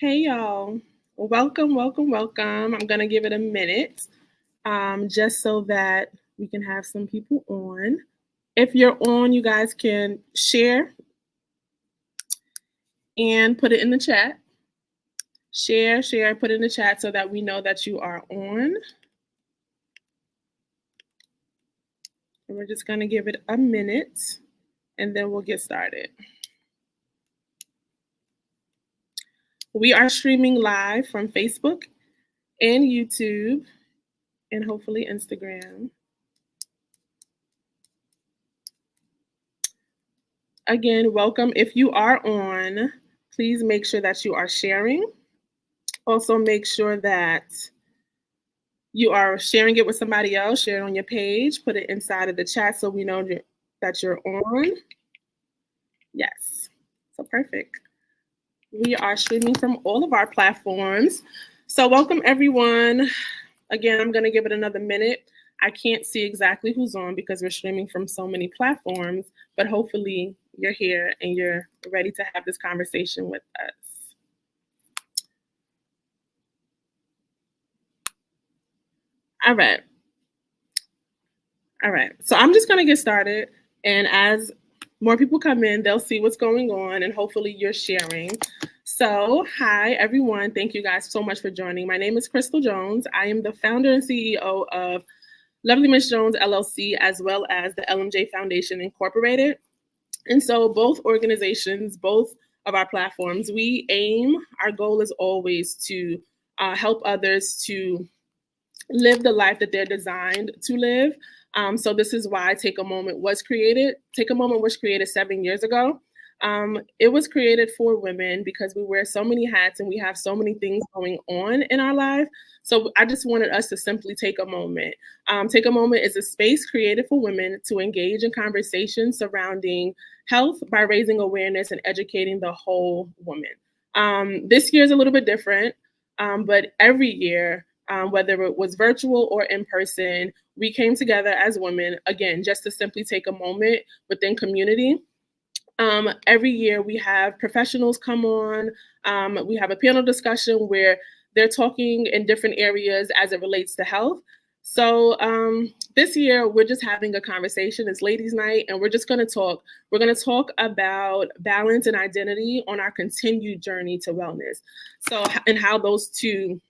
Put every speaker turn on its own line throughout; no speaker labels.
Hey y'all, welcome, welcome, welcome. I'm gonna give it a minute just so that we can have some people on. If you're on, you guys can share and put it in the chat. Share, put it in the chat so that we know that you are on. And we're just gonna give it a minute and then we'll get started. We are streaming live from Facebook and YouTube and hopefully Instagram. Again, welcome. If you are on, please make sure that you are sharing. Also, make sure that you are sharing it with somebody else, share it on your page, put it inside of the chat so we know that you're on. Yes, so perfect. We are streaming from all of our platforms. So welcome everyone. Again, I'm gonna give it another minute. I can't see exactly who's on because we're streaming from so many platforms, but hopefully you're here and you're ready to have this conversation with us. All right. All right. So I'm just going to get started. And as more people come in, they'll see what's going on and hopefully you're sharing. So, hi, everyone. Thank you guys so much for joining. My name is Crystal Jones. I am the founder and CEO of Lovely Miss Jones LLC, as well as the LMJ Foundation Incorporated. And so both organizations, both of our platforms, our goal is always to help others to live the life that they're designed to live. So this is why Take a Moment was created. Take a Moment was created 7 years ago. It was created for women because we wear so many hats and we have so many things going on in our life. So I just wanted us to simply take a moment. Take a Moment is a space created for women to engage in conversations surrounding health by raising awareness and educating the whole woman. This year is a little bit different, but every year, whether it was virtual or in person, we came together as women, again, just to simply take a moment within community. Every year we have professionals come on. We have a panel discussion where they're talking in different areas as it relates to health. So this year we're just having a conversation. It's ladies' night, and we're just going to talk. We're going to talk about balance and identity on our continued journey to wellness. So, and how those two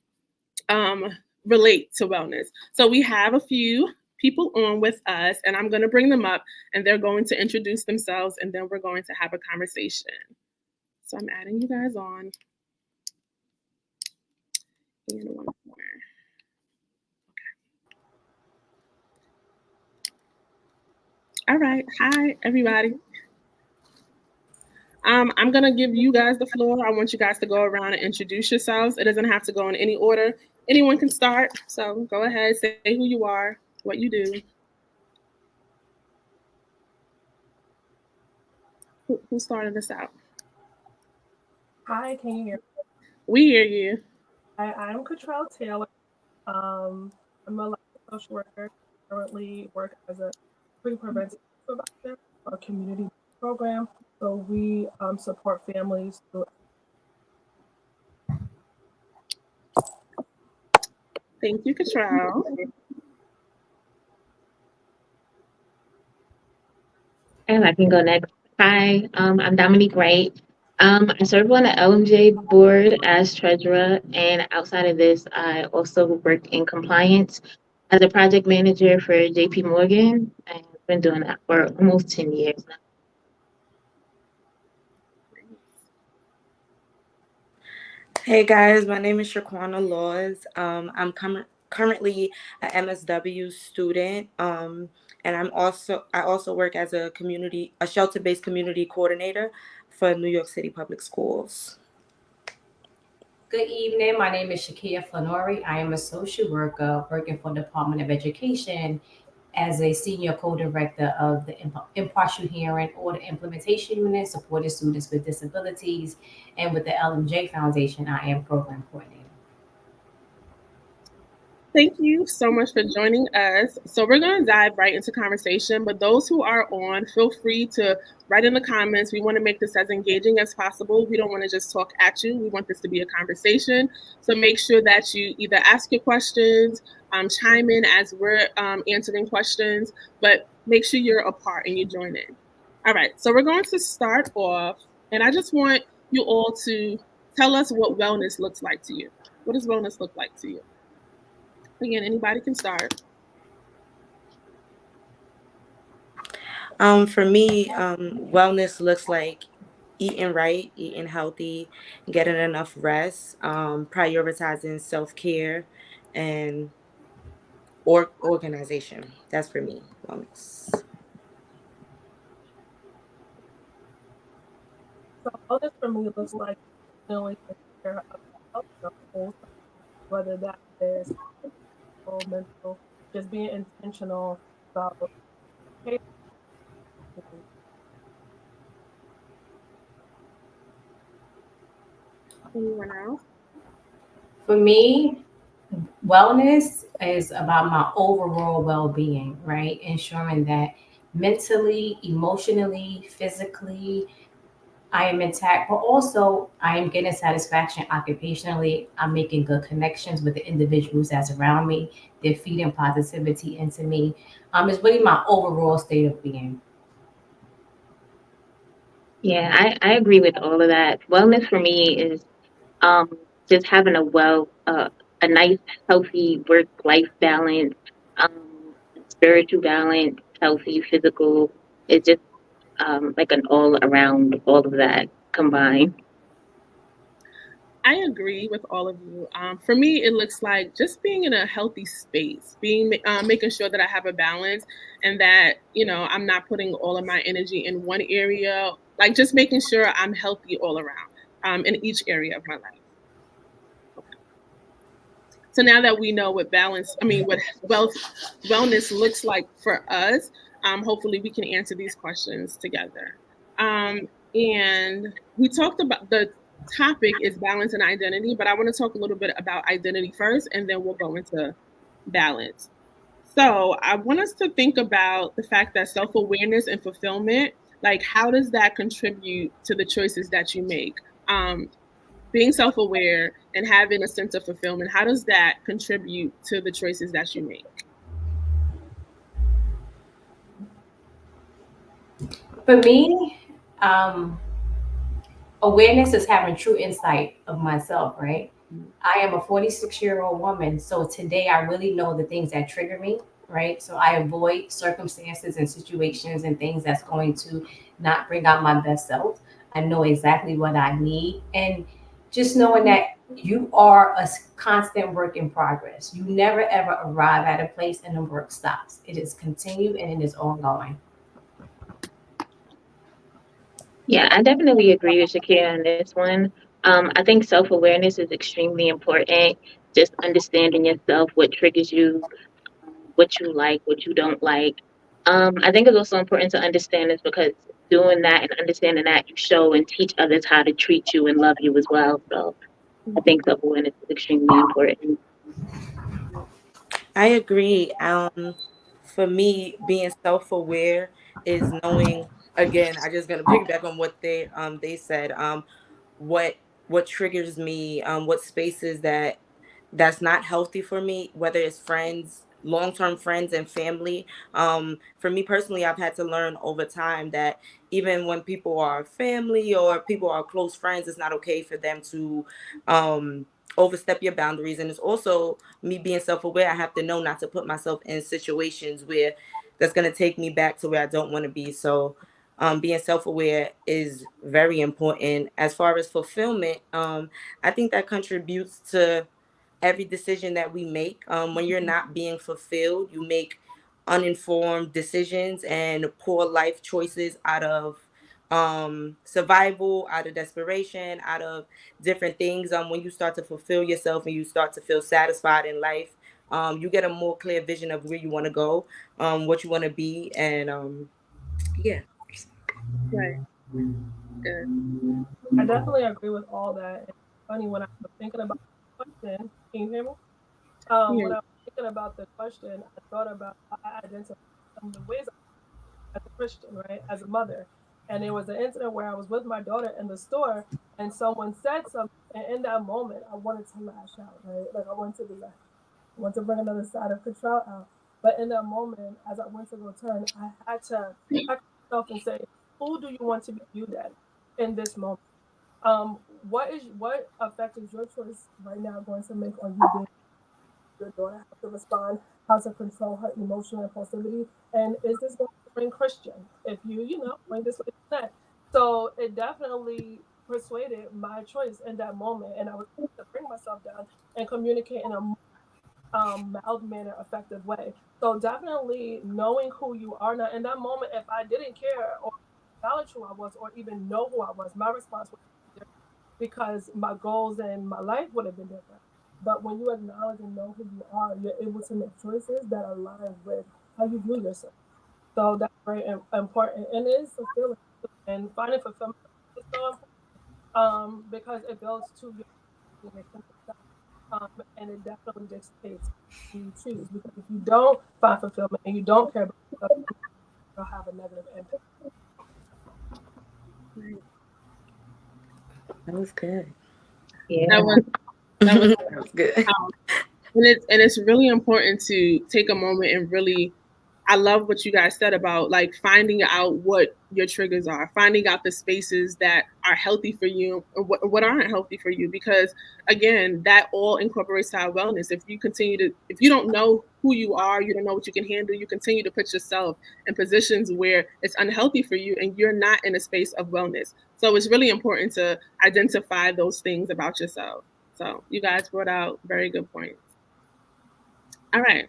relate to wellness. So we have a few people on with us, and I'm going to bring them up, and they're going to introduce themselves, and then we're going to have a conversation. So I'm adding you guys on. And one more. Okay. All right. Hi, everybody. I'm going to give you guys the floor. I want you guys to go around and introduce yourselves. It doesn't have to go in any order. Anyone can start. So go ahead, say who you are, what you do. Who started this out?
Hi, can you hear me?
We hear you.
I'm Cottrell Taylor. I'm a licensed social worker. Currently work as a pre-preventive supervisor for a community program. So we support families through.
Thank you, Cottrell.
And I can go next. Hi, I'm Dominique Wright. I serve on the LMJ board as treasurer, and outside of this, I also work in compliance as a project manager for JP Morgan. I've been doing that for almost 10 years now.
Hey guys, my name is Shaquana Laws. I'm currently a MSW student, and I also work as a shelter-based community coordinator for New York City Public Schools.
Good evening. My name is Shakia Flanori. I am a social worker working for the Department of Education as a senior co-director of the impartial hearing order implementation unit, supporting students with disabilities, and with the LMJ Foundation, I am program coordinator.
Thank you so much for joining us. So we're going to dive right into conversation, but those who are on, feel free to write in the comments. We want to make this as engaging as possible. We don't want to just talk at you. We want this to be a conversation. So make sure that you either ask your questions, chime in as we're answering questions, but make sure you're a part and you join in. All right, so we're going to start off, and I just want you all to tell us what wellness looks like to you. What does wellness look like to you? Again, anybody can start.
For me, wellness looks like eating right, eating healthy, getting enough rest, prioritizing self care, and organization. That's for me, wellness.
So wellness for me looks like knowing taking care of yourself, whether that is physical, mental, just being intentional about taking care of
Anyone else?
For me, wellness is about my overall well-being, right? Ensuring that mentally, emotionally, physically, I am intact, but also I am getting satisfaction occupationally. I'm making good connections with the individuals that's around me. They're feeding positivity into me. It's really my overall state of being.
Yeah, I agree with all of that. Wellness for me is um, just having a nice, healthy work-life balance, spiritual balance, healthy physical. It's just like an all around, all of that combined.
I agree with all of you. For me, it looks like just being in a healthy space, making sure that I have a balance, and that I'm not putting all of my energy in one area. Like just making sure I'm healthy all around, in each area of my life. So now that we know what wellness looks like for us, hopefully we can answer these questions together. And we talked about the topic is balance and identity, but I want to talk a little bit about identity first, and then we'll go into balance. So I want us to think about the fact that self-awareness and fulfillment, like how does that contribute to the choices that you make? Being self-aware and having a sense of fulfillment, how does that contribute to the choices that you make?
For me, um, awareness is having true insight of myself, right? I am a 46-year-old woman, so today I really know the things that trigger me, right? So I avoid circumstances and situations and things that's going to not bring out my best self. I know exactly what I need. And just knowing that you are a constant work in progress. You never ever arrive at a place and the work stops. It is continued and it is ongoing.
Yeah, I definitely agree with Shakira on this one. I think self awareness is extremely important. Just understanding yourself, what triggers you, what you like, what you don't like. I think it's also important to understand this because doing that and understanding that you show and teach others how to treat you and love you as well. So I think self awareness is extremely important.
I agree. For me, being self-aware is knowing. Again, I just gonna piggyback on what they said. What what triggers me? What spaces that's not healthy for me, whether it's friends, long-term friends and family. For me personally, I've had to learn over time that even when people are family or people are close friends, it's not okay for them to overstep your boundaries. And it's also me being self-aware. I have to know not to put myself in situations where that's going to take me back to where I don't want to be. So being self-aware is very important. As far as fulfillment, I think that contributes to every decision that we make. When you're not being fulfilled, you make uninformed decisions and poor life choices out of survival, out of desperation, out of different things. When you start to fulfill yourself and you start to feel satisfied in life, you get a more clear vision of where you want to go, what you want to be, and yeah.
Right. Good.
I definitely agree with all that. And it's funny when I was thinking about the question. Can you hear me?
Yeah.
When I was thinking about the question, I thought about how I identify some of the ways as a Christian, right, as a mother. And there was an incident where I was with my daughter in the store, and someone said something, and in that moment, I wanted to lash out, right? Like I wanted to be like, I want to bring another side of control out. But in that moment, as I went to go turn, I had to check myself and say, who do you want to be viewed as in this moment? What effect is your choice right now going to make on you being your daughter, how to respond, how to control her emotional impulsivity, and is this going to bring Christian? If bring this way that. So it definitely persuaded my choice in that moment, and I was able to bring myself down and communicate in a mild manner, effective way. So definitely knowing who you are now. In that moment, if I didn't care or acknowledge who I was or even know who I was, my response would be different because my goals and my life would have been different. But when you acknowledge and know who you are, you're able to make choices that align with how you view yourself. So that's very important, and it is fulfilling. And finding fulfillment is so important because it builds to your and it definitely dictates who you choose. Because if you don't find fulfillment and you don't care about yourself, it'll have a negative impact.
That was good.
Yeah.
That was
That was good.
and it's really important to take a moment and really, I love what you guys said about like finding out what your triggers are, finding out the spaces that are healthy for you or what aren't healthy for you. Because again, that all incorporates our wellness. If you don't know who you are, you don't know what you can handle, you continue to put yourself in positions where it's unhealthy for you and you're not in a space of wellness. So it's really important to identify those things about yourself. So you guys brought out very good points. All right.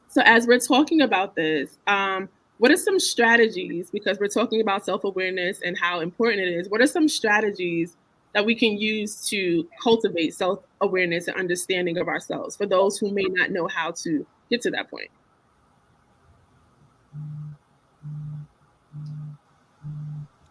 So as we're talking about this, what are some strategies, because we're talking about self-awareness and how important it is, what are some strategies that we can use to cultivate self-awareness and understanding of ourselves for those who may not know how to get to that point?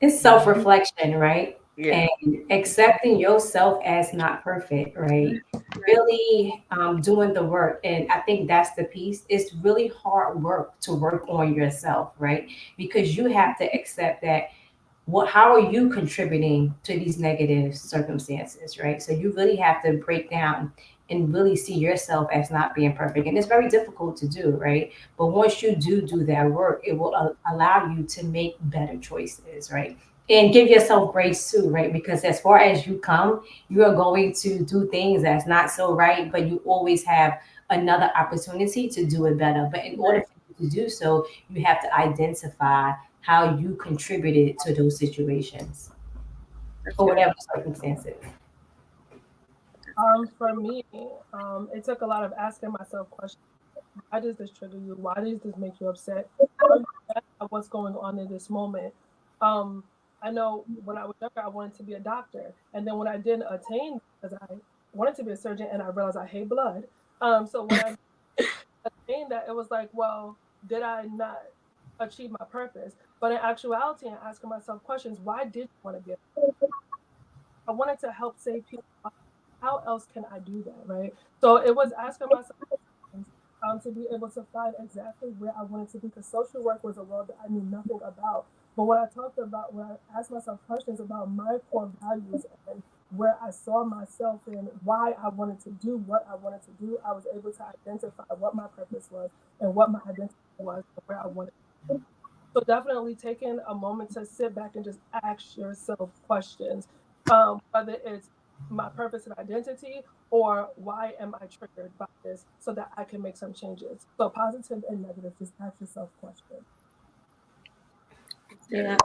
It's self-reflection, right?
Yeah.
And accepting yourself as not perfect, right? Really doing the work. And I think that's the piece. It's really hard work to work on yourself, right? Because you have to accept that how are you contributing to these negative circumstances, right? So you really have to break down and really see yourself as not being perfect, and it's very difficult to do, right? But once you do that work, it will allow you to make better choices, right? And give yourself grace too, right? Because as far as you come, you are going to do things that's not so right, but you always have another opportunity to do it better. But in order for you to do so, you have to identify how you contributed to those situations
That's
or
good.
whatever circumstances.
For me, it took a lot of asking myself questions. Why does this trigger you? Why does this make you upset? Are you mad at what's going on in this moment? Um, I know when I was younger, I wanted to be a doctor, and then when I didn't attain, because I wanted to be a surgeon, and I realized I hate blood. So when I attained that, it was like, well, did I not achieve my purpose? But in actuality, and asking myself questions, why did you want to be? I wanted to help save people. How else can I do that, right? So it was asking myself to be able to find exactly where I wanted to be, because social work was a world that I knew nothing about. But when I asked myself questions about my core values and where I saw myself and why I wanted to do what I wanted to do, I was able to identify what my purpose was and what my identity was and where I wanted to be. So definitely taking a moment to sit back and just ask yourself questions, whether it's my purpose and identity or why am I triggered by this, so that I can make some changes. So positive and negative, just ask yourself questions.
Yeah.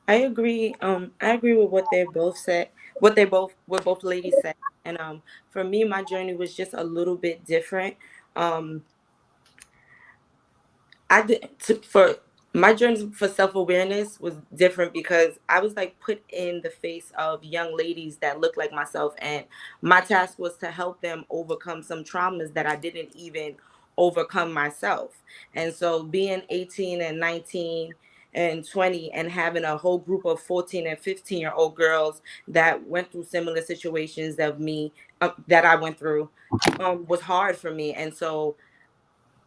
I agree. I agree with what they both said. What both ladies said. And for me, my journey was just a little bit different. Um, I did for my journey for self-awareness was different because I was like put in the face of young ladies that look like myself, and my task was to help them overcome some traumas that I didn't even overcome myself. And so being 18 and 19 and 20, and having a whole group of 14 and 15-year-old girls that went through similar situations of me, that I went through, was hard for me. And so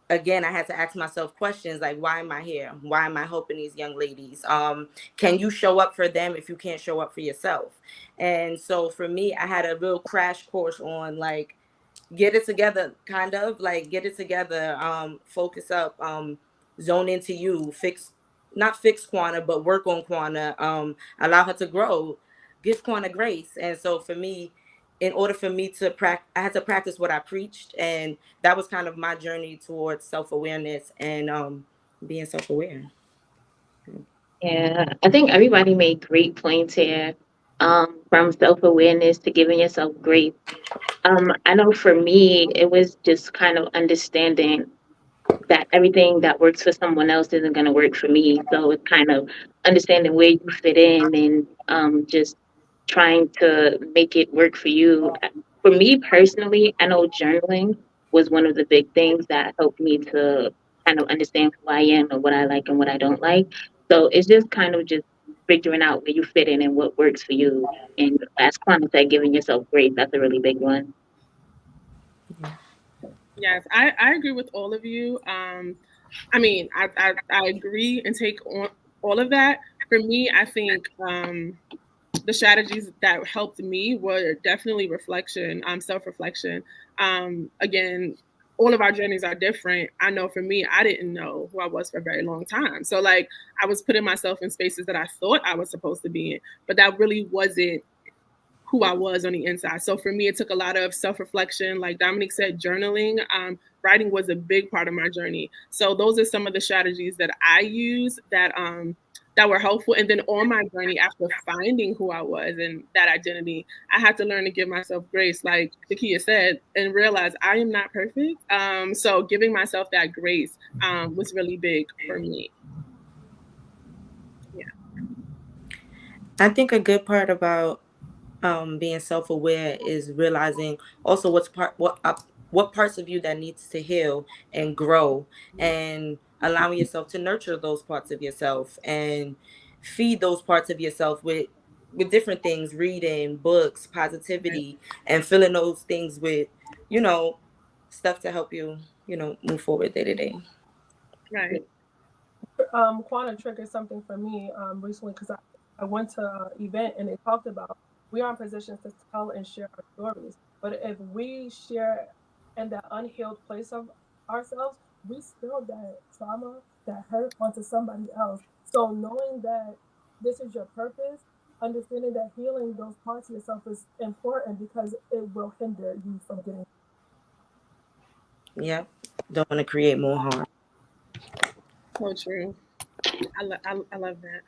again, I had to ask myself questions like, why am I here? Why am I helping these young ladies? Can you show up for them if you can't show up for yourself? And so for me, I had a real crash course on like, get it together, kind of like get it together, focus up, zone into you, not fix Quana, but work on Quana, allow her to grow, give Quana grace. And so for me, in order for me to practice, I had to practice what I preached. And that was kind of my journey towards self-awareness and being self-aware.
Yeah, I think everybody made great points here, from self-awareness to giving yourself grace. I know for me, it was just kind of understanding that everything that works for someone else isn't going to work for me. So it's kind of understanding where you fit in and just trying to make it work for you. For me personally, I know journaling was one of the big things that helped me to kind of understand who I am and what I like and what I don't like. So it's just kind of just figuring out where you fit in and what works for you. And as Kwame said, giving yourself grace, that's a really big one.
Yes, I agree with all of you. I mean, I agree and take on all of that. For me, I think the strategies that helped me were definitely reflection, self-reflection. Again, all of our journeys are different. I know for me, I didn't know who I was for a very long time. So like I was putting myself in spaces that I thought I was supposed to be in, but that really wasn't who I was on the inside. So for me, it took a lot of self-reflection. Like Dominique said, journaling, writing was a big part of my journey. So those are some of the strategies that I use that were helpful. And then on my journey, after finding who I was and that identity, I had to learn to give myself grace, like Takia said, and realize I am not perfect. So giving myself that grace was really big for me. Yeah.
I think a good part about being self-aware is realizing also what parts of you that needs to heal and grow, and allowing yourself to nurture those parts of yourself and feed those parts of yourself with different things, reading books, positivity, and filling those things with, you know, stuff to help you, move forward day to day.
Right.
Quantum triggered something for me recently because I went to an event and they talked about we are in positions to tell and share our stories. But if we share in that unhealed place of ourselves, we spill that trauma, that hurt onto somebody else. So knowing that this is your purpose, understanding that healing those parts of yourself is important because it will hinder you from getting.
Yeah, don't want to create more harm.
So true. I love that.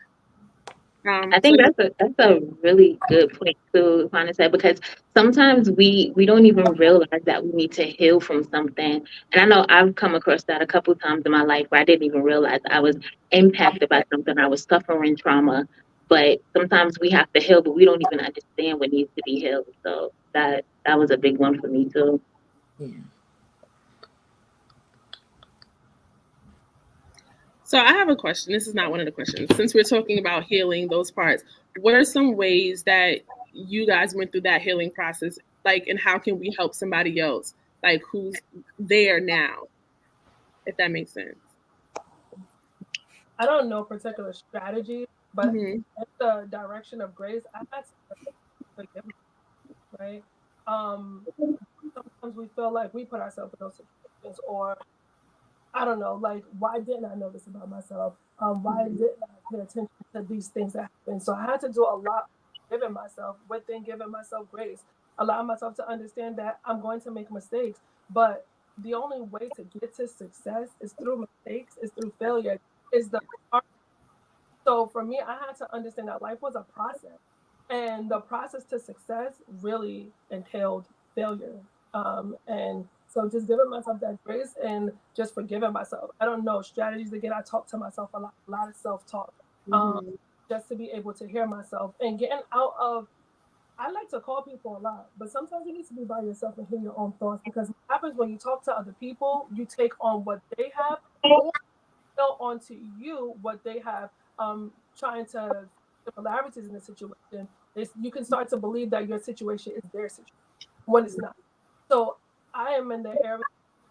I
So
think that's a really good point too, Hana said, because sometimes we don't even realize that we need to heal from something. And I know I've come across that a couple times in my life where I didn't even realize I was impacted by something. I was suffering trauma. But sometimes we have to heal, but we don't even understand what needs to be healed. So that was a big one for me too.
Yeah.
So I have a question. This is not one of the questions. Since we're talking about healing those parts, what are some ways that you guys went through that healing process? Like, and how can we help somebody else, like who's there now, if that makes sense?
I don't know particular strategy, but
Mm-hmm.
in the direction of grace, I had to forgive, right? Um, Sometimes we feel like we put ourselves in those situations, or I don't know, like why didn't I know this about myself? Why didn't I pay attention to these things that happened? So I had to do a lot giving myself within giving myself grace, allow myself to understand that I'm going to make mistakes, but the only way to get to success is through mistakes, is through failure, is the so for me, I had to understand that life was a process, and the process to success really entailed failure. And so just giving myself that grace and just forgiving myself. I don't know strategies. Again, I talk to myself a lot of self talk, um,
Mm-hmm.
just to be able to hear myself and getting out of. I like to call people a lot, but sometimes you need to be by yourself and hear your own thoughts because what happens when you talk to other people, you take on what they have, or onto you what they have trying to similarities in the situation, you can start to believe that your situation is their situation when it's not. So I am in the area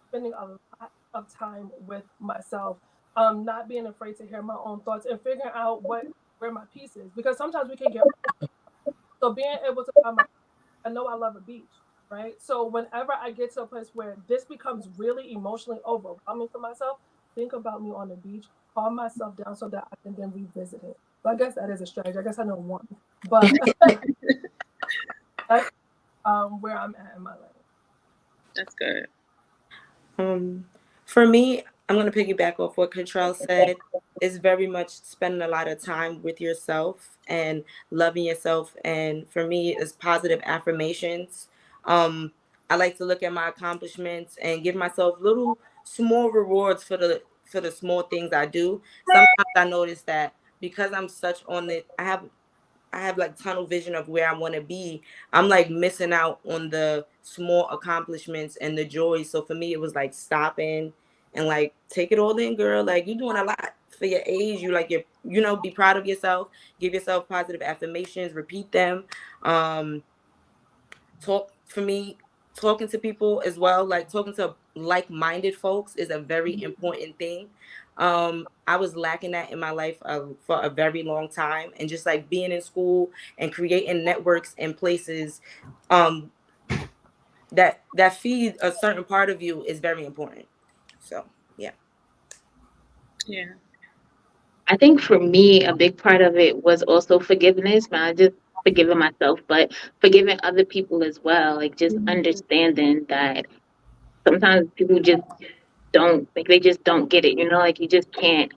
spending a lot of time with myself, not being afraid to hear my own thoughts and figuring out where my peace is. Because sometimes we can get so being able to find my I know I love a beach, right? So whenever I get to a place where this becomes really emotionally overwhelming for myself, think about me on the beach, calm myself down so that I can then revisit it. So I guess that is a strategy. I guess I know one, but that's where I'm at in my life.
That's good.
For me, I'm gonna piggyback off what Contrell said. It's very much spending a lot of time with yourself and loving yourself. And for me, it's positive affirmations. Um, I like to look at my accomplishments and give myself little small rewards for the small things I do. Sometimes I notice that because I'm such on it, I have like tunnel vision of where I want to be. I'm like missing out on the small accomplishments and the joy. So for me, it was like stopping and like take it all in, girl. Like you're doing a lot for your age. Be proud of yourself. Give yourself positive affirmations. Repeat them. Um, talk for me talking to people as well, like talking to like-minded folks is a very important thing. I was lacking that in my life for a very long time, and just like being in school and creating networks and places um that feed a certain part of you is very important. So yeah.
Yeah.
I think for me, a big part of it was also forgiveness, not just forgiving myself, but forgiving other people as well. Like just understanding that sometimes people just don't like they just don't get it, like you just can't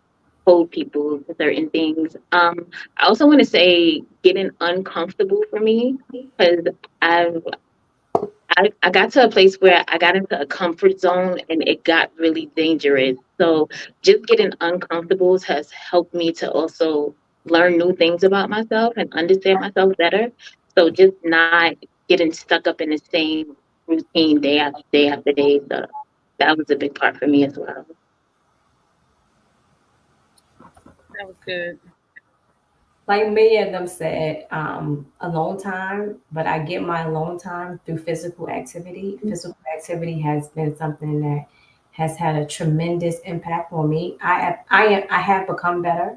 hold people to certain things. I also want to say getting uncomfortable for me because I've I got to a place where I got into a comfort zone and it got really dangerous. So just getting uncomfortable has helped me to also learn new things about myself and understand myself better. So just not getting stuck up in the same routine day after day after day. So that was a big part for me as well.
That was good.
Like many of them said, alone time, but I get my alone time through physical activity. Physical activity has been something that has had a tremendous impact on me. I have become better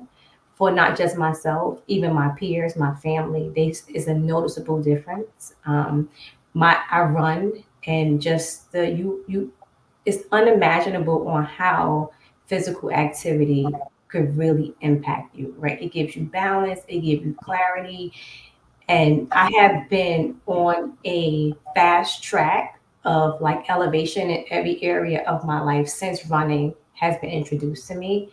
for not just myself, even my peers, my family. This is a noticeable difference. I run and just the you it's unimaginable on how physical activity could really impact you, right? It gives you balance, it gives you clarity. And I have been on a fast track of like elevation in every area of my life since running has been introduced to me.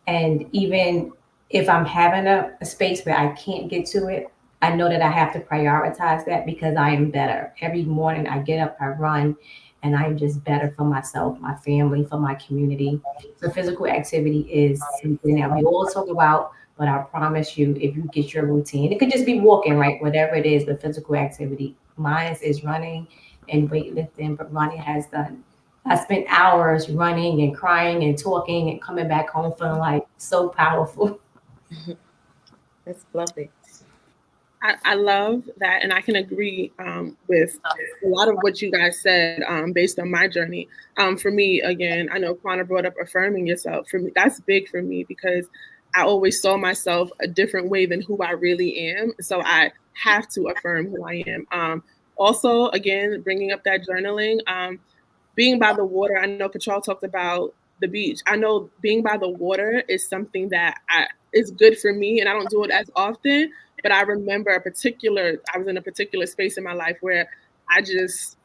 And even if I'm having a space where I can't get to it, I know that I have to prioritize that because I am better. Every morning I get up, I run, and I'm just better for myself, my family, for my community. So physical activity is something that we all talk about, but I promise you, if you get your routine, it could just be walking, right? Whatever it is, but physical activity. Mine is running and weightlifting, but running has done I spent hours running and crying and talking and coming back home feeling like so powerful.
That's lovely.
I love that, and I can agree with a lot of what you guys said based on my journey. For me, again, I know Quana brought up affirming yourself. For me, that's big for me because I always saw myself a different way than who I really am. So I have to affirm who I am. Also, again, bringing up that journaling, being by the water. I know Control talked about the beach. I know being by the water is something that is good for me, and I don't do it as often. But I remember I was in a particular space in my life where I just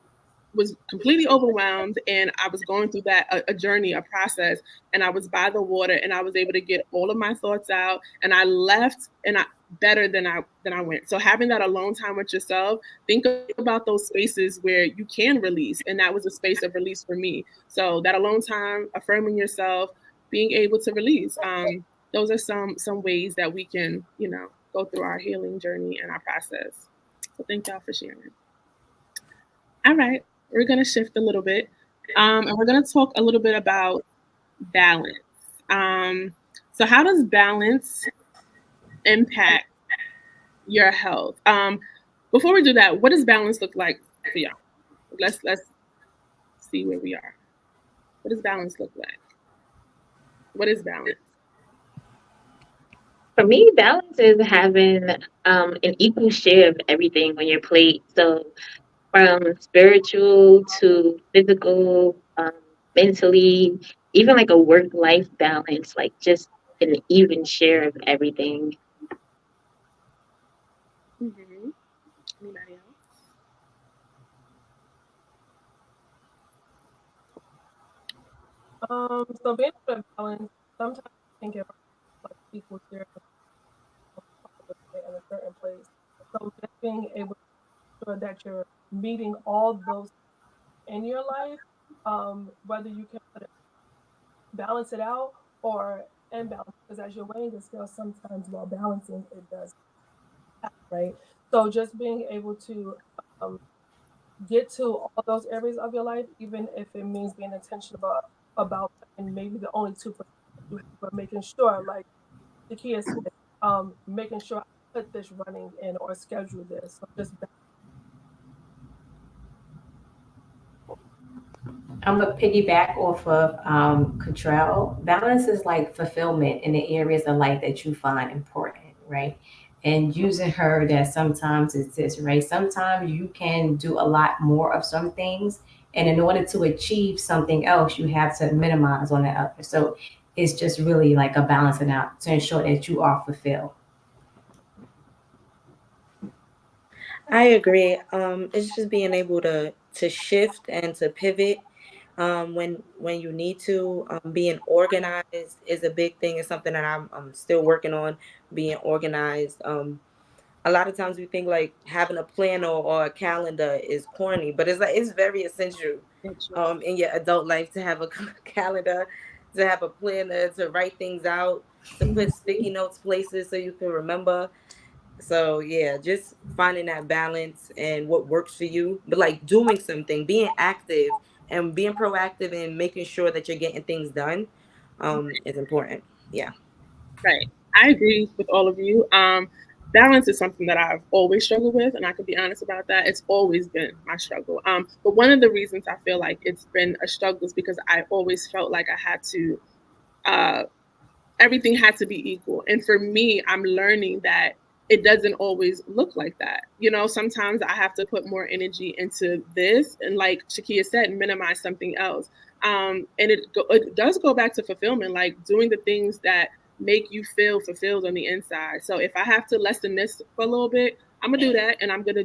was completely overwhelmed and I was going through a journey, a process, and I was by the water and I was able to get all of my thoughts out and I left and I better than I went. So having that alone time with yourself, think about those spaces where you can release, and that was a space of release for me. So that alone time, affirming yourself, being able to release. Those are some ways that we can, go through our healing journey and our process. So thank y'all for sharing. All right, we're going to shift a little bit. And we're going to talk a little bit about balance. Um, so, how does balance impact your health. Before we do that, what does balance look like for y'all? Let's see where we are. What does balance look like? What is balance?
For me, balance is having an equal share of everything on your plate. So from spiritual to physical, mentally, even like a work-life balance, like just an even share of everything.
Mm-hmm. Anybody else?
So being able to balance, sometimes you can get like equal share in a certain place. So just being able to ensure that you're meeting all those in your life, whether you can balance it out or imbalance, because as you're weighing the scale, sometimes while balancing, it does, right? So just being able to um, get to all those areas of your life, even if it means being intentional about and maybe the only 2% you have, but making sure, like the key is making sure I put this running in or schedule this. So just
I'm gonna piggyback off of Cottrell. Balance is like fulfillment in the areas of life that you find important, right? And using her that sometimes it's this, right? Sometimes you can do a lot more of some things, and in order to achieve something else, you have to minimize on the other. So it's just really like a balancing out to ensure that you are fulfilled.
I agree. It's just being able to shift and to pivot when you need to. Being organized is a big thing. It's something that I'm still working on. Being organized. A lot of times we think like having a planner or a calendar is corny, but it's like it's very essential
It's right.
in your adult life to have a calendar, to have a planner, to write things out, to put sticky notes places so you can remember. So yeah, just finding that balance and what works for you, but like doing something, being active and being proactive and making sure that you're getting things done is important. Yeah.
Right. I agree with all of you. Balance is something that I've always struggled with, and I can be honest about that. It's always been my struggle. But one of the reasons I feel like it's been a struggle is because I always felt like I had to uh, everything had to be equal. And for me, I'm learning that it doesn't always look like that. You know, sometimes I have to put more energy into this and, like Shakia said, minimize something else. And it does go back to fulfillment, like doing the things that make you feel fulfilled on the inside. So if I have to lessen this for a little bit, I'm gonna do that, and I'm gonna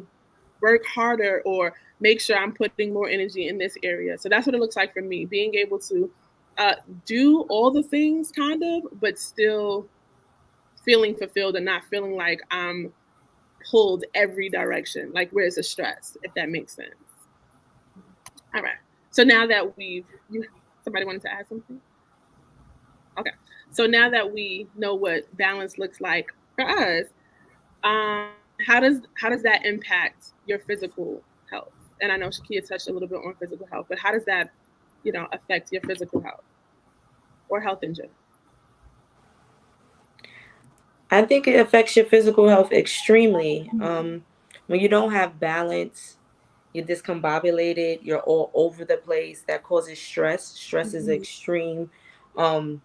work harder or make sure I'm putting more energy in this area. So that's what it looks like for me, being able to uh, do all the things kind of, but still feeling fulfilled and not feeling like I'm pulled every direction, like where's the stress, if that makes sense. All right. So now that somebody wanted to add something? Okay. So now that we know what balance looks like for us, how does that impact your physical health? And I know Shakia touched a little bit on physical health, but how does that, affect your physical health or health in general?
I think it affects your physical health extremely. When you don't have balance, you're discombobulated, you're all over the place. That causes stress. Stress is
Mhm.
extreme. Um,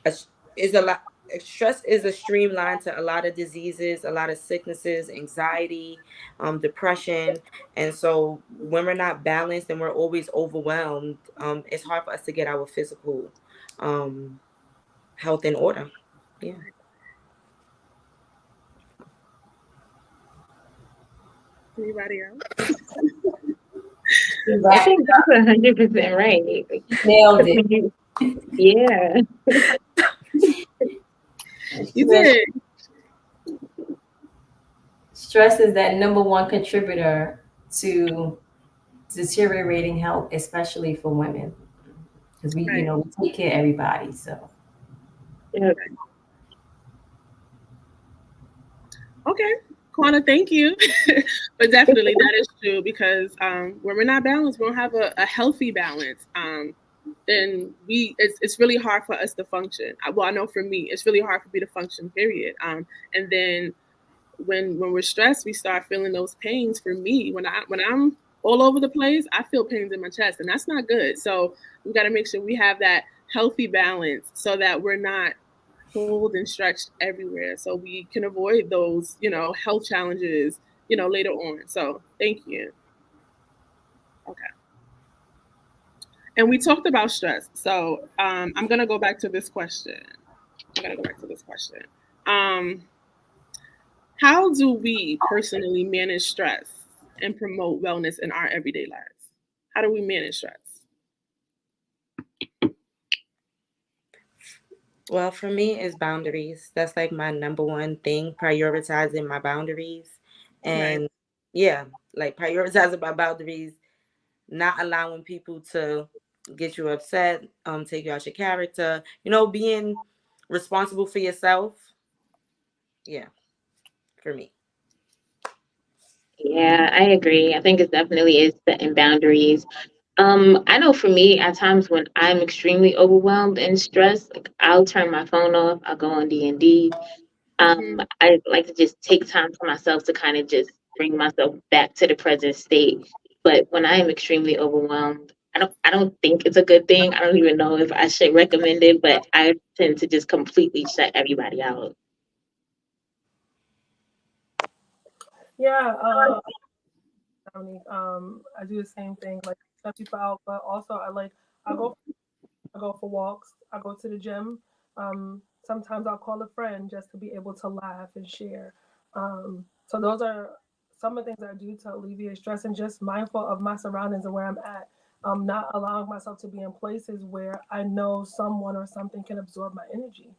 a- is a lot. Stress is a streamline to a lot of diseases, a lot of sicknesses, anxiety, depression, and so when we're not balanced and we're always overwhelmed, it's hard for us to get our physical um, health in order. Yeah.
Anybody else?
I
Yeah,
think that's 100% right.
nailed
'Cause
it.
when yeah.
You did.
Stress is that number one contributor to deteriorating health, especially for women, because
Right.
we take care of everybody. So
Yeah.
Okay. Kwana, thank you. But definitely that is true because when we're not balanced, we don't have a healthy balance. then it's really hard for us to function. Well, I know for me, it's really hard for me to function. Period. And then when we're stressed, we start feeling those pains. For me, when I'm all over the place, I feel pains in my chest, and that's not good. So we got to make sure we have that healthy balance so that we're not pulled and stretched everywhere, so we can avoid those, health challenges, later on. So thank you. Okay. And we talked about stress. So I'm gonna go back to this question. I'm gonna go back to this question. Um, how do we personally manage stress and promote wellness in our everyday lives? How do we manage stress?
Well, for me, it's boundaries. That's like my number one thing, prioritizing my boundaries.
Right.
And yeah, like prioritizing my boundaries, not allowing people to get you upset, take you out your character, being responsible for yourself. Yeah, for me.
Yeah, I agree. I think it definitely is setting boundaries. I know for me, at times when I'm extremely overwhelmed and stressed, like I'll turn my phone off, I'll go on D&D.
Hmm.
I like to just take time for myself to kind of just bring myself back to the present state. But when I am extremely overwhelmed, I don't think it's a good thing. I don't even know if I should recommend it, but I tend to just completely shut everybody out.
Yeah, I do the same thing, like shut people out, but also I go I go for walks. I go to the gym. Sometimes I'll call a friend just to be able to laugh and share. So those are some of the things I do to alleviate stress and just mindful of my surroundings and where I'm at. Not allowing myself to be in places where I know someone or something can absorb my energy.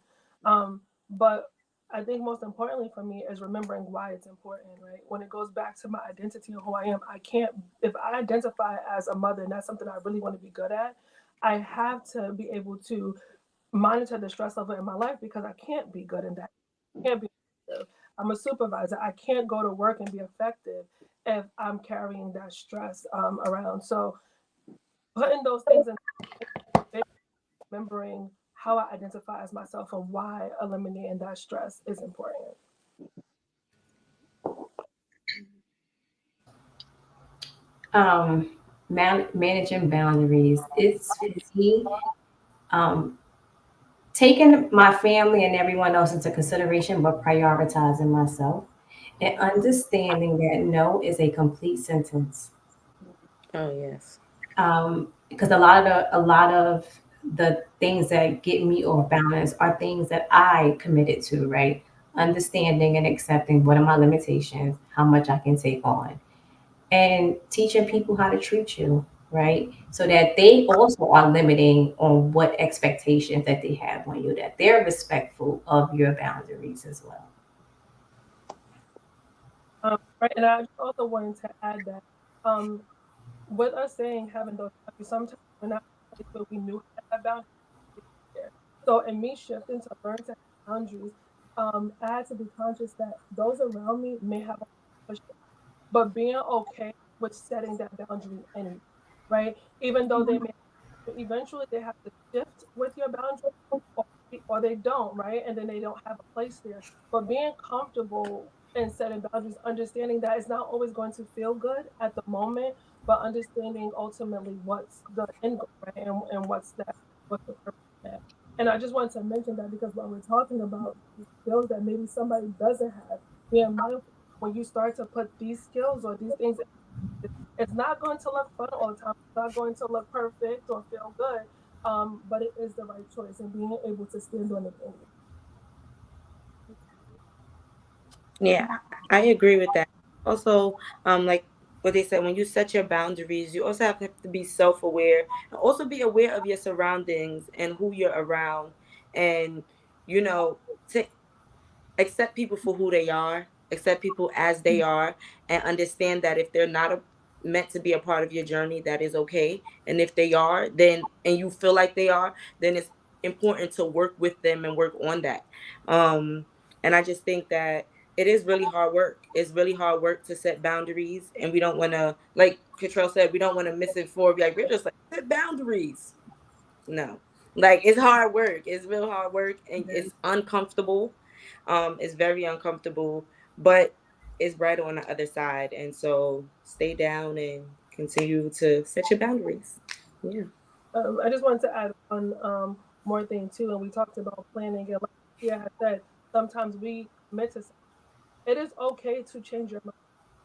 But I think most importantly for me is remembering why it's important, right? When it goes back to my identity and who I am, I can't, if I identify as a mother and that's something I really want to be good at, I have to be able to monitor the stress level in my life because I can't be good in that. I can't be effective. I'm a supervisor. I can't go to work and be effective if I'm carrying that stress around. So putting those things in, remembering how I identify as myself and why eliminating that stress is important.
Um, Managing boundaries. It's for me. Um, Taking my family and everyone else into consideration, but prioritizing myself and understanding that no is a complete sentence.
Oh, yes.
Because a lot of the things that get me off balance are things that I committed to, right? Understanding and accepting what are my limitations, how much I can take on, and teaching people how to treat you, right? So that they also are limiting on what expectations that they have on you, that they're respectful of your boundaries as well.
Right, and I also wanted to add that um, with us saying having those boundaries, sometimes we're not in a place where we knew how to have boundaries there. So in me shifting to learn to have boundaries, I had to be conscious that those around me may have a pushback, but being okay with setting that boundary anyway, right? Even though they may eventually they have to shift with your boundary or, or they don't, right? And then they don't have a place there. But being comfortable and setting boundaries, understanding that it's not always going to feel good at the moment, but understanding ultimately what's the end goal, right? And what's the purpose of that. And I just wanted to mention that because when we're talking about skills that maybe somebody doesn't have, being mindful when you start to put these skills or these things, it's not going to look fun all the time. It's not going to look perfect or feel good, but it is the right choice and being able to stand on it anyway.
Yeah, I agree with that. Also, like what they said, when you set your boundaries, you also have to be self-aware and also be aware of your surroundings and who you're around, and you know, to accept people for who they are, accept people as they are, and understand that if they're not meant to be a part of your journey, that is okay. And if they are, then and you feel like they are, then it's important to work with them and work on that. And I just think that it is really hard work. It's really hard work to set boundaries, and we don't want to, like Catrell said, we don't want to misinform. Like we're just like set boundaries. No. Like it's hard work. It's real hard work and it's uncomfortable. It's very uncomfortable, but it's brighter on the other side. And so stay down and continue to set your boundaries. Yeah.
I just wanted to add one more thing too, and we talked about planning. And like Tia had said, sometimes we commit to something. It is okay to change your mind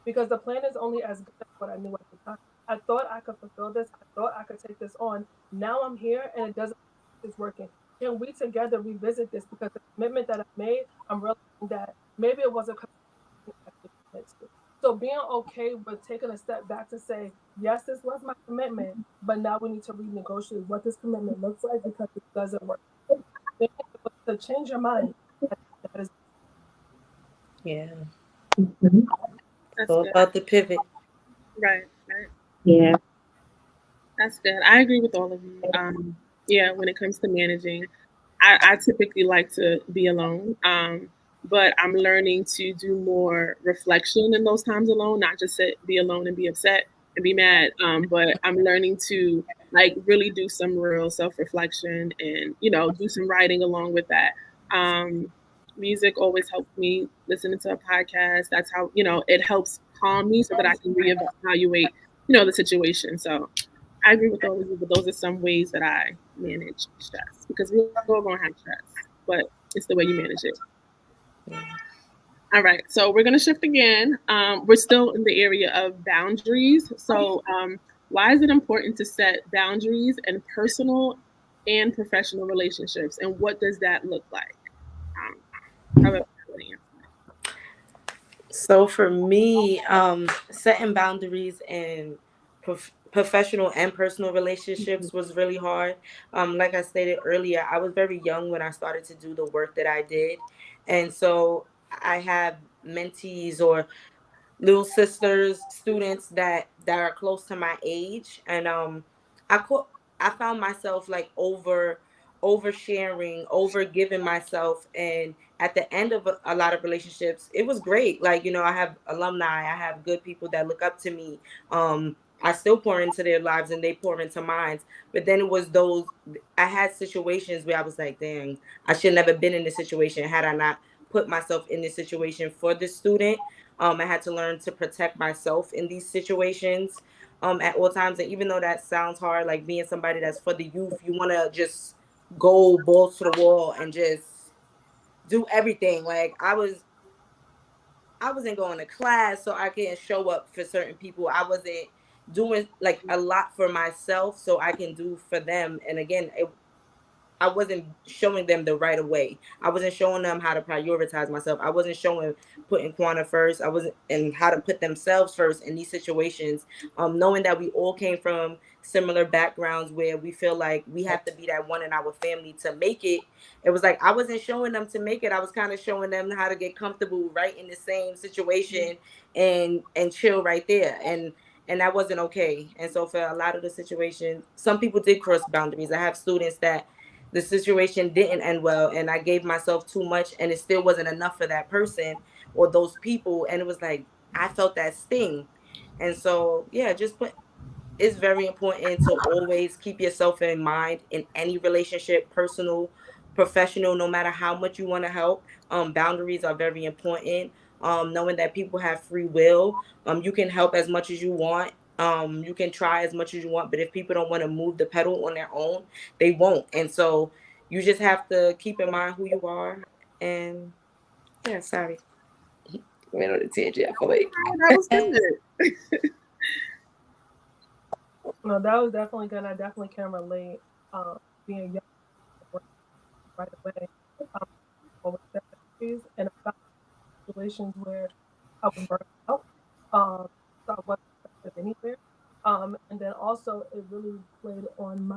because the plan is only as good as what I knew at the time. I thought I could fulfill this. I thought I could take this on. Now I'm here, and it doesn't. It's working. Can we together revisit this? Because the commitment that I made, I'm realizing that maybe it wasn't actually commit to. So being okay with taking a step back to say, yes, this was my commitment, but now we need to renegotiate what this commitment looks like because it doesn't work. Being able to change your mind. That is
Yeah.
Mhm.
That's
All
good.
about the pivot.
Right, right.
Yeah.
That's good. I agree with all of you. Yeah, when it comes to managing, I typically like to be alone. But I'm learning to do more reflection in those times alone, not just sit, be alone and be upset and be mad. But I'm learning to like really do some real self reflection and, do some writing along with that. Um, Music always helps me listening to a podcast. That's how, it helps calm me so that I can reevaluate, the situation. So I agree with all of you, but those are some ways that I manage stress because we're all going to have stress, but it's the way you manage it. All right, so we're going to shift again. We're still in the area of boundaries. So, why is it important to set boundaries in personal and professional relationships, and what does that look like? Um, how about you?
So for me, setting boundaries in professional and personal relationships was really hard. Like I stated earlier, I was very young when I started to do the work that I did, and so I have mentees or little sisters, students that are close to my age, and I co- I found myself like oversharing, over giving myself, and at the end of a lot of relationships, it was great. Like I have alumni, I have good people that look up to me. I still pour into their lives and they pour into mine. But then it was those I had situations where I was like, dang, I should never been in this situation had I not put myself in this situation for this student. I had to learn to protect myself in these situations at all times. And even though that sounds hard, like being somebody that's for the youth, you want to just go balls to the wall and just do everything. Like I wasn't going to class so I can show up for certain people. I wasn't doing like a lot for myself so I can do for them. And again, I wasn't showing them the right way. I wasn't showing them how to prioritize myself. I wasn't showing putting Quanta first. I wasn't and how to put themselves first in these situations. Knowing that we all came from similar backgrounds where we feel like we have to be that one in our family to make it. It was like I wasn't showing them to make it. I was kind of showing them how to get comfortable right in the same situation and chill right there. And that wasn't okay. And so for a lot of the situations, some people did cross boundaries. I have students that the situation didn't end well and I gave myself too much and it still wasn't enough for that person or those people, and it was like I felt that sting. And so yeah, just put it's very important to always keep yourself in mind in any relationship, personal, professional, no matter how much you want to help. Boundaries are very important. Knowing that people have free will. You can help as much as you want. You can try as much as you want, but if people don't want to move the pedal on their own, they won't. And so you just have to keep in mind who you are. And yeah, sorry. Went on a tangent. I feel like.
That was good.
no, that was definitely good. I definitely can relate. Being young right away. Um, over boundaries, and I found situations where I was burnt out. So I wasn't effective anywhere. And then also it really played on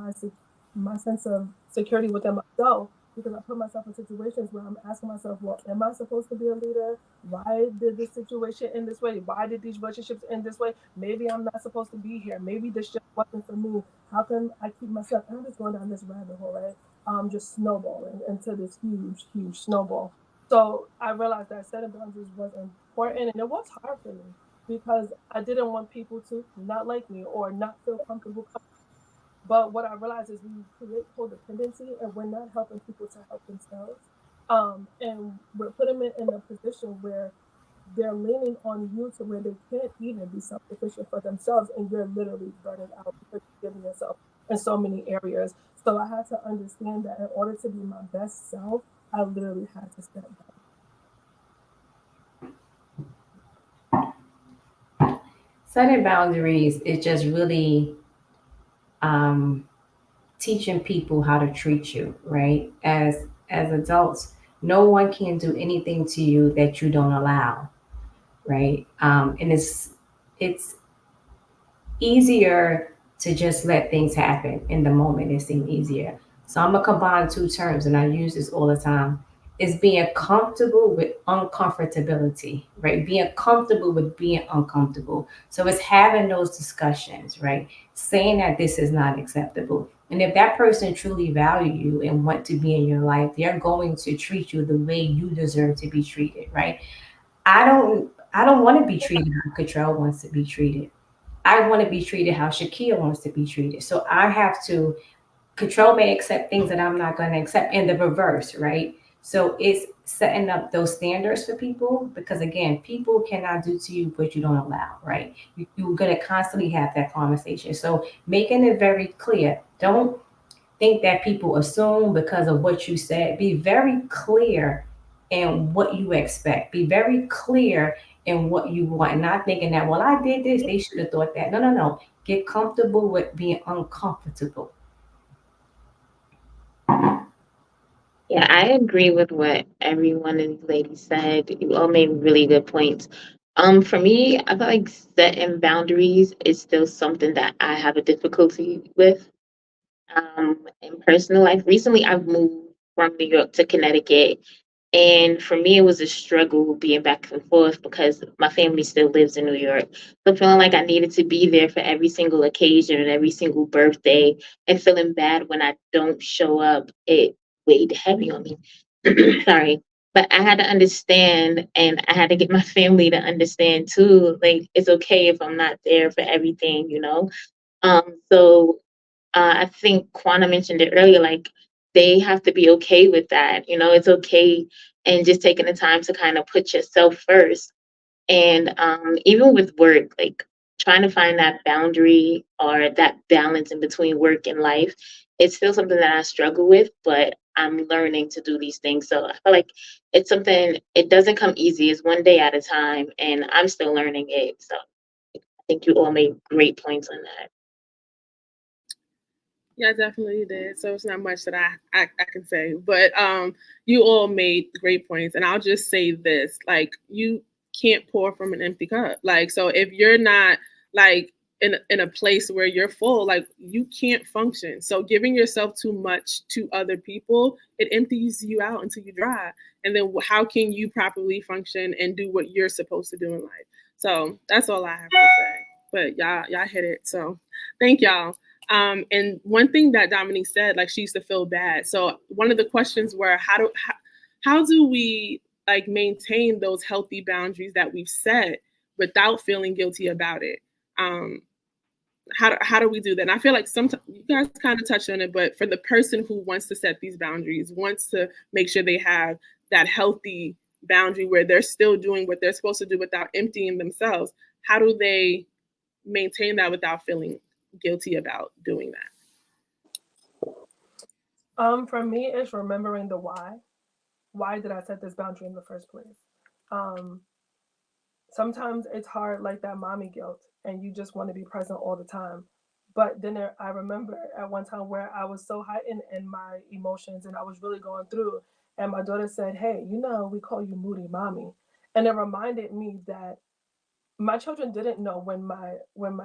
my sense of security within myself because I put myself in situations where I'm asking myself, well, am I supposed to be a leader? Why did this situation end this way? Why did these relationships end this way? Maybe I'm not supposed to be here. Maybe this just wasn't for me. How can I keep myself? And I'm just going down this rabbit hole, right? Just snowballing into this huge, huge snowball. So I realized that setting boundaries was important, and it was hard for me because I didn't want people to not like me or not feel comfortable. But what I realize is we create codependency and we're not helping people to help themselves. And we're putting them in a position where they're leaning on you to where they can't even be self-sufficient for themselves, and you're literally burning out because you're giving yourself in so many areas. So I had to understand that in order to be my best self, I literally had to step back.
Setting boundaries is just really um, teaching people how to treat you, right? As adults, no one can do anything to you that you don't allow, right? And it's easier to just let things happen in the moment. It seems easier. So I'm gonna combine two terms, and I use this all the time. Is being comfortable with uncomfortability, right? Being comfortable with being uncomfortable. So it's having those discussions, right? Saying that this is not acceptable. And if that person truly value you and want to be in your life, they're going to treat you the way you deserve to be treated, right? I don't want to be treated how Cottrell wants to be treated. I want to be treated how Shakia wants to be treated. So I have to control may accept things that I'm not going to accept in the reverse, right? So it's setting up those standards for people because again, people cannot do to you what you don't allow, right? You're going to constantly have that conversation. So making it very clear. Don't think that people assume because of what you said. Be very clear in what you expect. Be very clear in what you want. Not thinking that, well, I did this, they should have thought that. No, no, no. Get comfortable with being uncomfortable.
Yeah, I agree with what every one of these ladies said. You all made really good points. For me, I feel like setting boundaries is still something that I have a difficulty with. In personal life, recently I've moved from New York to Connecticut, and for me, it was a struggle being back and forth because my family still lives in New York. So feeling like I needed to be there for every single occasion and every single birthday, and feeling bad when I don't show up, it weighed heavy on me. Sorry. But I had to understand, and I had to get my family to understand too. Like, it's okay if I'm not there for everything, you know? So I think Kwana mentioned it earlier, like they have to be okay with that. You know, it's okay and just taking the time to kind of put yourself first. And even with work, like trying to find that boundary or that balance in between work and life, it's still something that I struggle with, but I'm learning to do these things. So I feel like it's something, it doesn't come easy. It's one day at a time, and I'm still learning it. So I think you all made great points on that.
Yeah, I definitely did. So it's not much that I can say, but you all made great points, and I'll just say this: like you can't pour from an empty cup. Like so, if you're not like in a place where you're full, like you can't function. So giving yourself too much to other people, it empties you out until you dry, and then how can you properly function and do what you're supposed to do in life? So that's all I have to say. But y'all hit it. So thank y'all. And one thing that Dominique said, like she used to feel bad. So one of the questions were, how do we like maintain those healthy boundaries that we've set without feeling guilty about it? Um, how do we do that? And I feel like sometimes you guys kind of touched on it, but for the person who wants to set these boundaries, wants to make sure they have that healthy boundary where they're still doing what they're supposed to do without emptying themselves, how do they maintain that without feeling guilty about doing that?
For me, it's remembering the why. Why did I set this boundary in the first place? Um, Sometimes it's hard, like that mommy guilt, and you just want to be present all the time. But then I remember at one time where I was so heightened in my emotions and I was really going through, and my daughter said, "Hey, you know, we call you Moody Mommy," and it reminded me that my children didn't know when my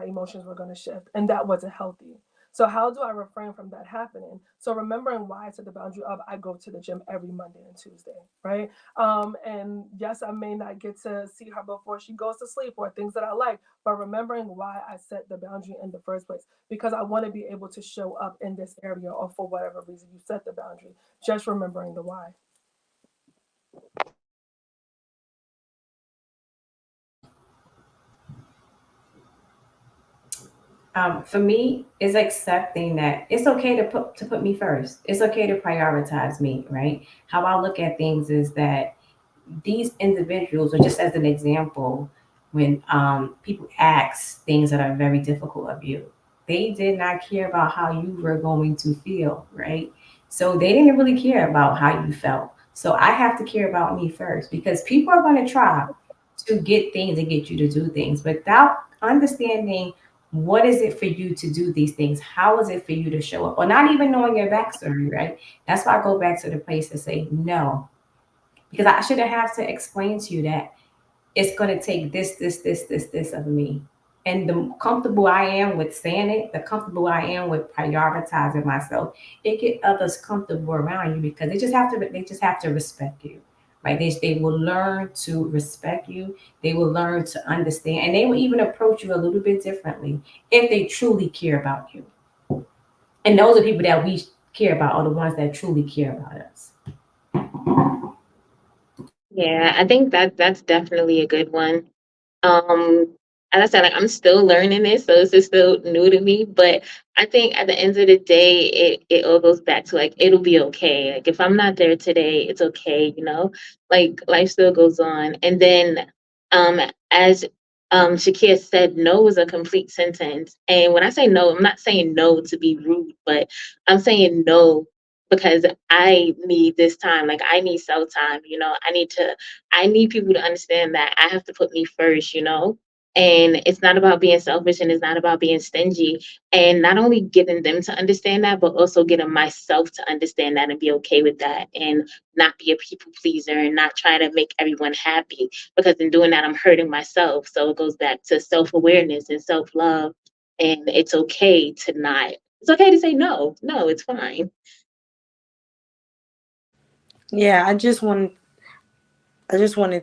emotions were going to shift, and that wasn't healthy. So how do I refrain from that happening? So remembering why I set the boundary of I go to the gym every Monday and Tuesday, right? And yes, I may not get to see her before she goes to sleep or things that I like, but remembering why I set the boundary in the first place, because I want to be able to show up in this area or for whatever reason you set the boundary. Just remembering the why.
For me, is accepting that it's okay to put me first. It's okay to prioritize me, right? How I look at things is that these individuals, or just as an example, when people ask things that are very difficult of you, they did not care about how you were going to feel, right? So they didn't really care about how you felt. So I have to care about me first, because people are going to try to get things and get you to do things without understanding what is it for you to do these things, how is it for you to show up, or not even knowing your backstory, right? That's why I go back to the place to say no, because I shouldn't have to explain to you that it's going to take this of me. And the comfortable I am with saying it, the comfortable I am with prioritizing myself, it get others comfortable around you, because they just have to respect you. Right? They will learn to respect you. They will learn to understand, and they will even approach you a little bit differently if they truly care about you. And those are people that we care about, are the ones that truly care about us.
Yeah, I think that's definitely a good one. Um, as I said, like I'm still learning this, so this is still new to me. But I think at the end of the day, it all goes back to like it'll be okay. Like if I'm not there today, it's okay. Like life still goes on. And then, um, as Shakia said, no is a complete sentence. And when I say no, I'm not saying no to be rude, but I'm saying no because I need this time. Like I need self time. I need people to understand that I have to put me first. And it's not about being selfish and it's not about being stingy. And not only getting them to understand that, but also getting myself to understand that and be okay with that and not be a people pleaser and not try to make everyone happy. Because in doing that, I'm hurting myself. So it goes back to self awareness and self love. And it's okay to say no. No, it's fine.
Yeah, I just wanted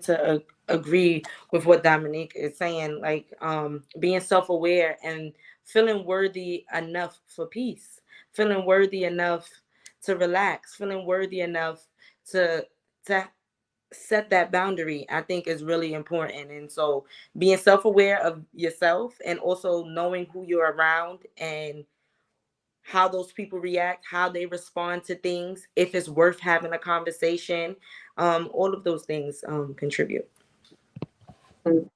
to agree with what Dominique is saying, like being self-aware and feeling worthy enough for peace, feeling worthy enough to relax, feeling worthy enough to to set that boundary, I think is really important. And so being self-aware of yourself and also knowing who you're around and how those people react, how they respond to things, if it's worth having a conversation, all of those things contribute.
Mm.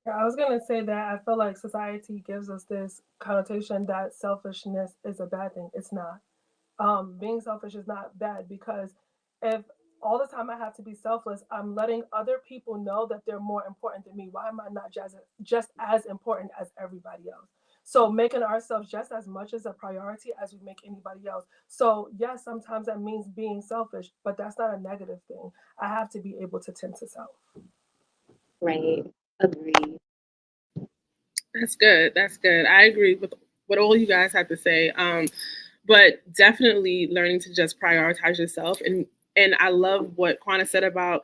Yeah, I was gonna say that I feel like society gives us this connotation that selfishness is a bad thing. It's not. Being selfish is not bad, because if all the time I have to be selfless, I'm letting other people know that they're more important than me. Why am I not just as important as everybody else? So making ourselves just as much as a priority as we make anybody else. So yes, sometimes that means being selfish, but that's not a negative thing. I have to be able to tend to self.
Right. Agreed.
That's good. That's good. I agree with what all you guys have to say. But definitely learning to just prioritize yourself, and I love what Quana said about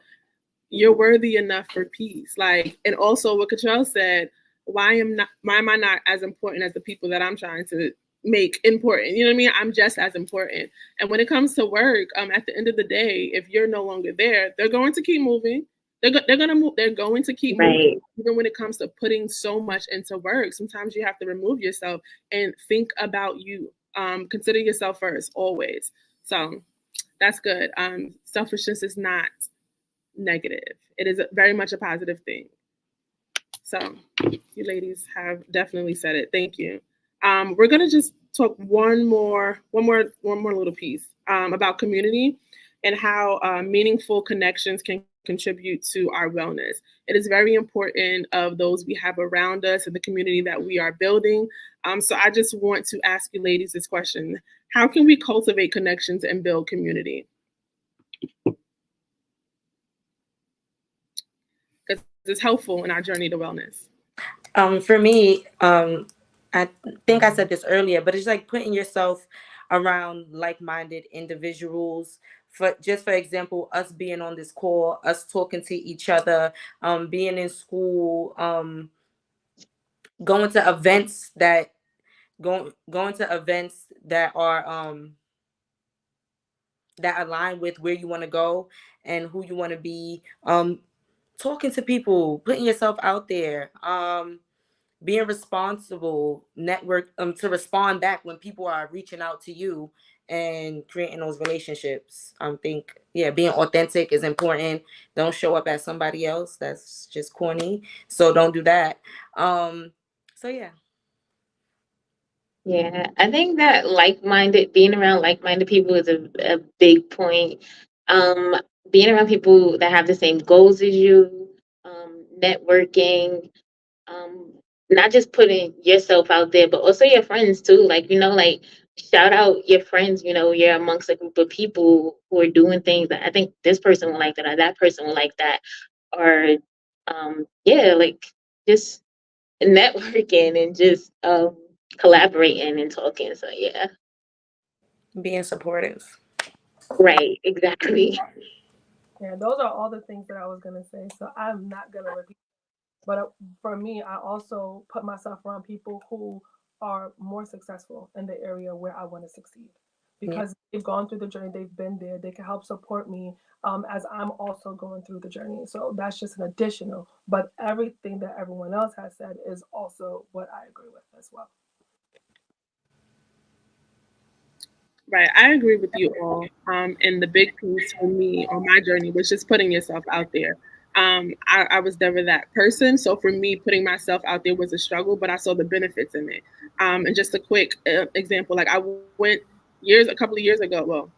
you're worthy enough for peace. Like, and also what Cottrell said, why am I not as important as the people that I'm trying to make important? You know what I mean? I'm just as important. And when it comes to work, at the end of the day, if you're no longer there, they're going to keep moving. They're gonna move. They're going to keep moving.
Right.
Even when it comes to putting so much into work, sometimes you have to remove yourself and think about you. Consider yourself first, always. So that's good. Selfishness is not negative. It is very much a positive thing. So you ladies have definitely said it. Thank you. We're gonna just talk one more little piece about community and how meaningful connections can contribute to our wellness. It is very important of those we have around us and the community that we are building. So I just want to ask you ladies this question: how can we cultivate connections and build community? Because it's helpful in our journey to wellness.
For me, I think I said this earlier, but it's like putting yourself around like-minded individuals. For example, us being on this call, us talking to each other, being in school, going to events that going to events that are that align with where you want to go and who you want to be. Talking to people, putting yourself out there. being responsible network to respond back when people are reaching out to you and creating those relationships. I think, yeah, being authentic is important. Don't show up as somebody else. That's just corny. So don't do that. So yeah.
Yeah, I think that being around like-minded people is a big point. Um, Being around people that have the same goals as you, networking, um, not just putting yourself out there, but also your friends too. Like, like shout out your friends, you're amongst a group of people who are doing things that I think this person will like that or that person will like that. Or yeah, like just networking and just collaborating and talking. So yeah.
Being supportive.
Right, exactly.
Yeah, those are all the things that I was gonna say. So I'm not gonna repeat. But for me, I also put myself around people who are more successful in the area where I want to succeed
Yeah.
because they've gone through the journey, they've been there, they can help support me as I'm also going through the journey. So that's just an additional. But everything that everyone else has said is also what I agree with as well.
Right, I agree with you all. And the big piece for me on my journey was just putting yourself out there. I was never that person, so for me, putting myself out there was a struggle, but I saw the benefits in it. And just a quick example, like I went a couple of years ago, well,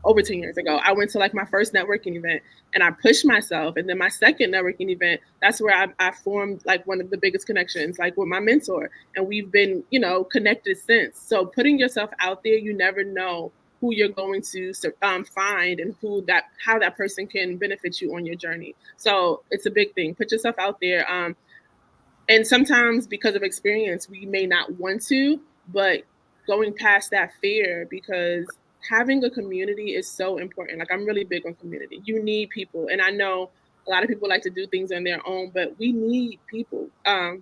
over 10 years ago, I went to like my first networking event and I pushed myself. And then my second networking event, that's where I formed like one of the biggest connections, like with my mentor. And we've been, connected since. So putting yourself out there, you never know who you're going to find and how that person can benefit you on your journey. So it's a big thing. Put yourself out there. And sometimes because of experience, we may not want to, but going past that fear, because having a community is so important. Like, I'm really big on community. You need people. And I know a lot of people like to do things on their own, but we need people.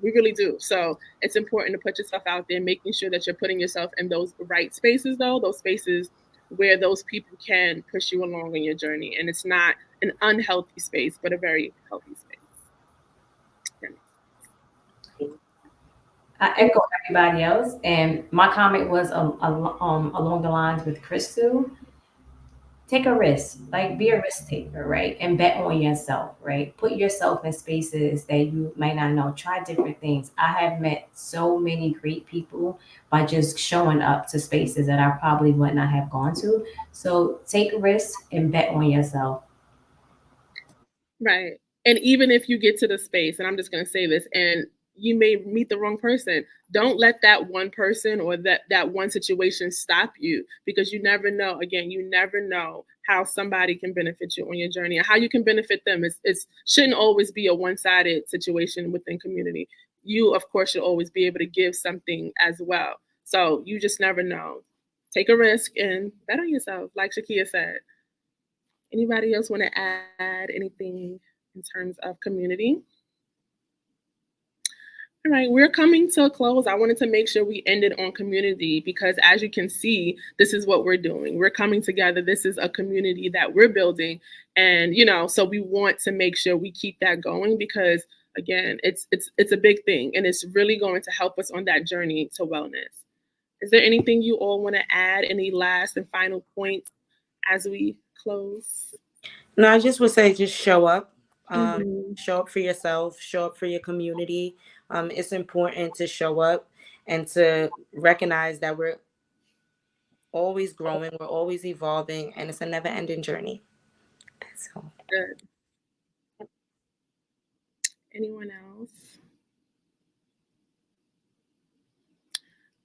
We really do. So it's important to put yourself out there, making sure that you're putting yourself in those right spaces, though, those spaces where those people can push you along in your journey. And it's not an unhealthy space, but a very healthy space.
I echo everybody else, and my comment was along the lines with Crystal. Take a risk, like be a risk taker, right? And bet on yourself, right? Put yourself in spaces that you might not know. Try different things. I have met so many great people by just showing up to spaces that I probably would not have gone to. So take a risk and bet on yourself.
Right. And even if you get to the space, and I'm just going to say this, and you may meet the wrong person, don't let that one person or that one situation stop you, because you never know. Again, you never know how somebody can benefit you on your journey and how you can benefit them. It's shouldn't always be a one-sided situation within community. You, of course, should always be able to give something as well. So you just never know. Take a risk and bet on yourself, like Shakia said. Anybody else want to add anything in terms of community? All right, we're coming to a close. I wanted to make sure we ended on community because, as you can see, this is what we're doing. We're coming together. This is a community that we're building, and so we want to make sure we keep that going because, again, it's a big thing, and it's really going to help us on that journey to wellness. Is there anything you all want to add? Any last and final points as we close?
No, I just would say just show up.
Mm-hmm.
Show up for yourself, show up for your community. It's important to show up and to recognize that we're always growing, we're always evolving, and it's a never ending journey. So
Good. Anyone else?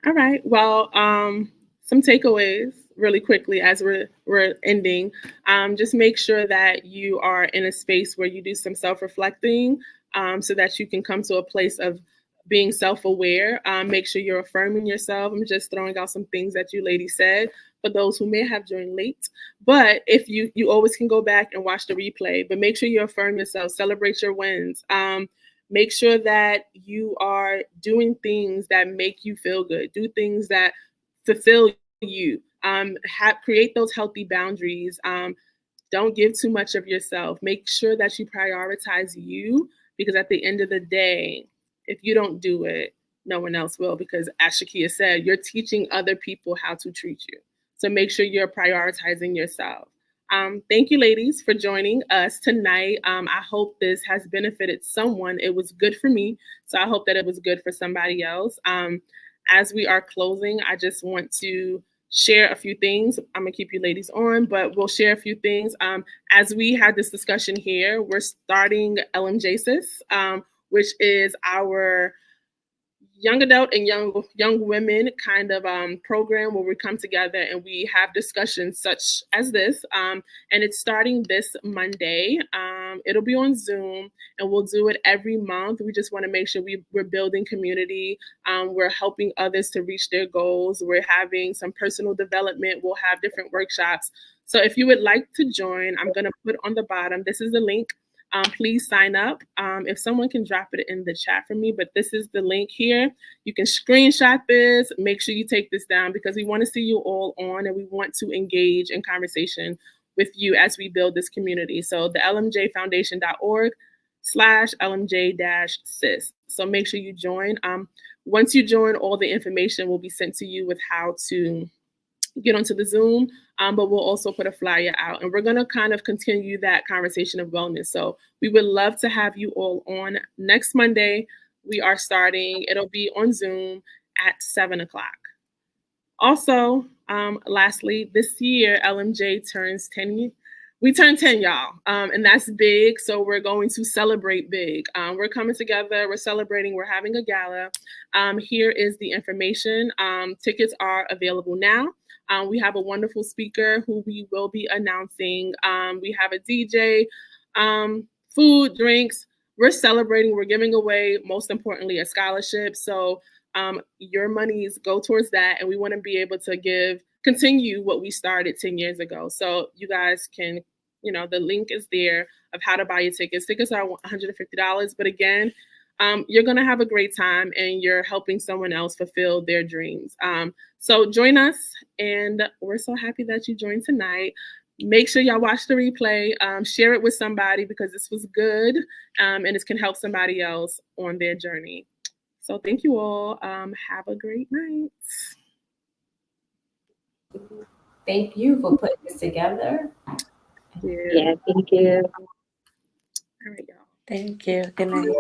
All right. Well, some takeaways really quickly as we're ending. Just make sure that you are in a space where you do some self-reflecting, so that you can come to a place of being self-aware. Make sure you're affirming yourself. I'm just throwing out some things that you ladies said for those who may have joined late. But if you always can go back and watch the replay. But make sure you affirm yourself. Celebrate your wins. Make sure that you are doing things that make you feel good. Do things that fulfill you. Create those healthy boundaries. Don't give too much of yourself. Make sure that you prioritize you, because at the end of the day, if you don't do it, no one else will, because as Shakia said, you're teaching other people how to treat you. So make sure you're prioritizing yourself. Thank you, ladies, for joining us tonight. I hope this has benefited someone. It was good for me, so I hope that it was good for somebody else. As we are closing, I just want to share a few things. I'm gonna keep you ladies on, but we'll share a few things. As we had this discussion here, we're starting LMJSIS, which is our young adult and young women kind of program where we come together and we have discussions such as this. And it's starting this Monday. It'll be on Zoom, and we'll do it every month. We just want to make sure we're building community. We're helping others to reach their goals. We're having some personal development. We'll have different workshops. So if you would like to join, I'm going to put on the bottom, this is the link. Please sign up. If someone can drop it in the chat for me, but this is the link here. You can screenshot this. Make sure you take this down because we want to see you all on, and we want to engage in conversation with you as we build this community. So the lmjfoundation.org/LMJ-CIS. So make sure you join. Once you join, all the information will be sent to you with how to get onto the Zoom, but we'll also put a flyer out, and we're going to kind of continue that conversation of wellness. So we would love to have you all on next Monday. We are starting, it'll be on Zoom at 7 o'clock. Also, lastly, this year, LMJ turns 10. We turned 10, y'all, and that's big. So we're going to celebrate big. We're coming together. We're celebrating. We're having a gala. Here is the information. Tickets are available now. We have a wonderful speaker who we will be announcing. We have a DJ, food, drinks. We're celebrating. We're giving away, most importantly, a scholarship. So your monies go towards that, and we want to be able to continue what we started 10 years ago. So you guys can, the link is there of how to buy your tickets. Tickets are $150, but again, you're going to have a great time, and you're helping someone else fulfill their dreams. So join us, and we're so happy that you joined tonight. Make sure y'all watch the replay, share it with somebody because this was good, and it can help somebody else on their journey. So thank you all. Have a great night.
Thank you for putting this together.
Yeah, thank you.
All right, y'all.
Thank you. Good night.